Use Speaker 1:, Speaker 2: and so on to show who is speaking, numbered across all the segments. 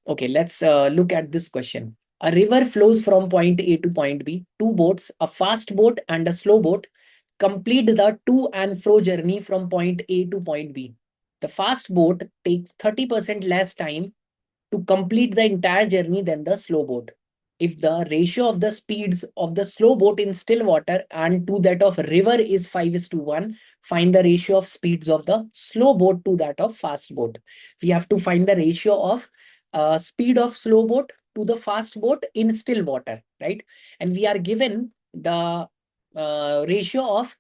Speaker 1: Okay, let's look at this question. A river flows from point A to point B. Two boats, a fast boat and a slow boat, complete the to and fro journey from point A to point B. The fast boat takes 30% less time to complete the entire journey than the slow boat. If the ratio of the speeds of the slow boat in still water and to that of river is 5:1, find the ratio of speeds of the slow boat to that of fast boat. We have to find the ratio of speed of slow boat to the fast boat in still water, right? And we are given the ratio of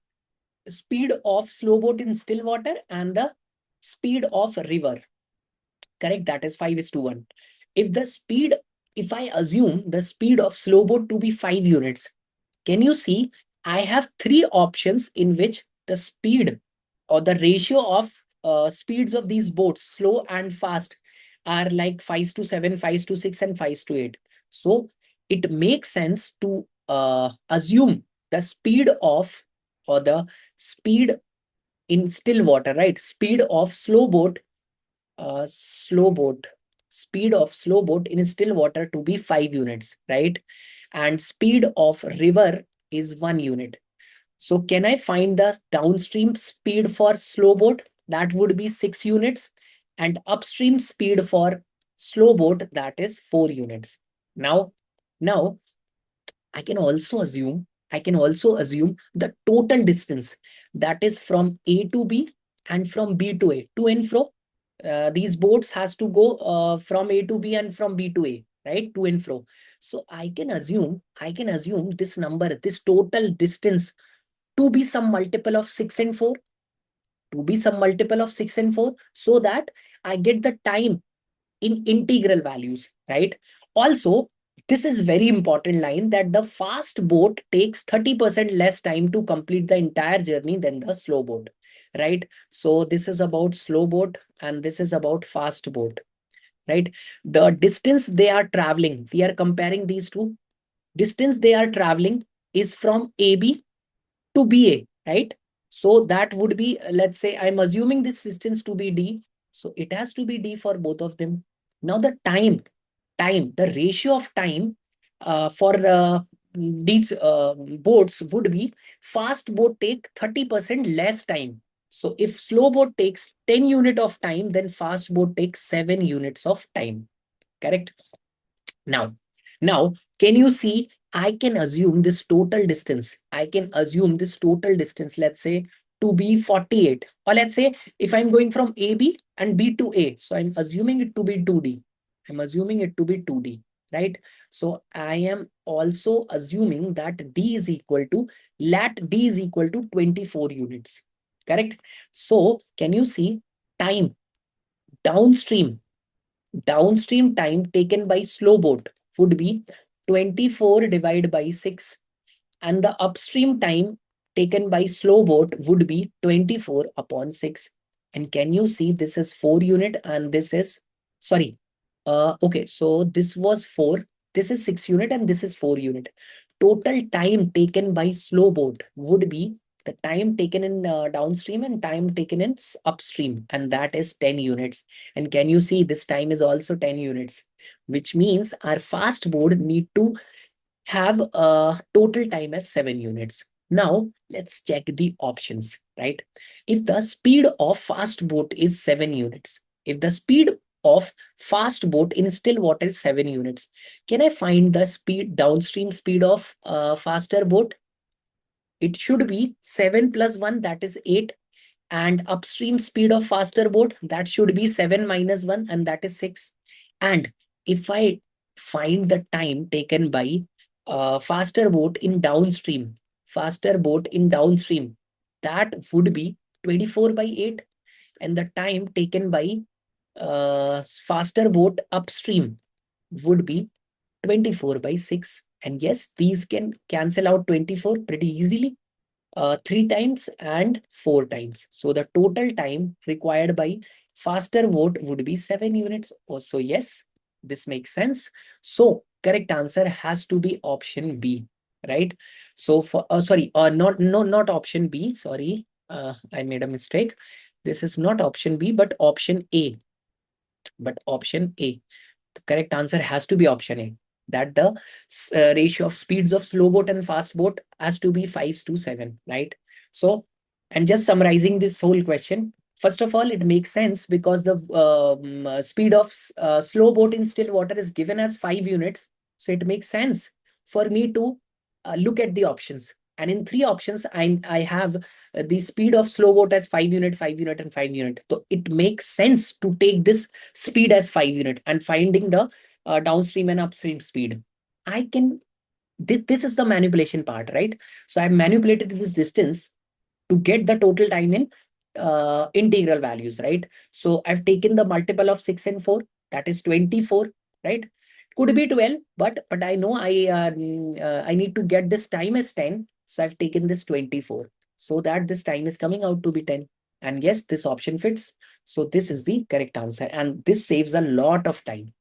Speaker 1: speed of slow boat in still water and the speed of river. Correct? That is 5:1. If the speed, if I assume the speed of slow boat to be 5 units, can you see I have three options in which the speed or the ratio of speeds of these boats, slow and fast, are like 5:7, 5:6, and 5:8. So it makes sense to assume the speed of or the speed in still water, right? Speed of slow boat speed of slow boat in still water to be 5 units, right? And speed of river is 1 unit. So can I find the downstream speed for slow boat? That would be 6 units, and upstream speed for slow boat, that is 4 units. Now I can also assume the total distance, that is from A to B and from B to A, to and fro. These boats has to go from A to B and from B to A, right? To and fro. So I can assume this number, this total distance, to be some multiple of 6 and 4, so that I get the time in integral values, right? Also, this is very important line, that the fast boat takes 30% less time to complete the entire journey than the slow boat, right? So this is about slow boat and this is about fast boat, right? The distance they are traveling, we are comparing these two. Distance they are traveling is from AB to BA, right? So that would be, let's say I'm assuming this distance to be D. So it has to be D for both of them. Now the the ratio of time for these boats would be, fast boat take 30% less time. So if slow boat takes 10 unit of time, then fast boat takes 7 units of time. Correct? Now, can you see, I can assume this total distance. Let's say, to be 48. Or let's say, if I'm going from AB and B to A, so I'm assuming it to be 2D. Right? So I am also assuming that D is equal to, lat D is equal to 24 units. Correct? So can you see time downstream? Downstream time taken by slow boat would be 24 divided by 6, and the upstream time taken by slow boat would be 24 upon 6. And can you see this is 4 unit and this is, sorry, okay, so this was 4, this is 6 unit and this is 4 unit. Total time taken by slow boat would be the time taken in downstream and time taken in upstream, and that is 10 units. And can you see this time is also 10 units, which means our fast boat need to have a total time as 7 units. Now let's check the options, right? If the speed of fast boat is 7 units, if the speed of fast boat in still water is 7 units, can I find the speed, downstream speed of faster boat? It should be 7 plus 1, that is 8. And upstream speed of faster boat, that should be 7 minus 1, and that is 6. And if I find the time taken by faster boat in downstream, that would be 24 by 8. And the time taken by faster boat upstream would be 24 by 6. And yes, these can cancel out 24 pretty easily. 3 times and 4 times. So the total time required by faster boat would be 7 units. Also, yes, this makes sense. So correct answer has to be option B, right? So for, sorry, not option B. Sorry, I made a mistake. This is not option B, but option A. the correct answer has to be option A, that the ratio of speeds of slow boat and fast boat has to be 5:7, right? So, and just summarizing this whole question, first of all, it makes sense because the speed of slow boat in still water is given as 5 units. So it makes sense for me to look at the options. And in 3 options, I have the speed of slow boat as 5 unit, 5 unit, and 5 unit. So it makes sense to take this speed as 5 unit and finding the downstream and upstream speed. I can, this is the manipulation part, right? So I've manipulated this distance to get the total time in integral values, right? So I've taken the multiple of 6 and 4, that is 24, right? Could be 12, but I know I need to get this time as 10. So I've taken this 24 so that this time is coming out to be 10. And yes, this option fits. So this is the correct answer. And this saves a lot of time.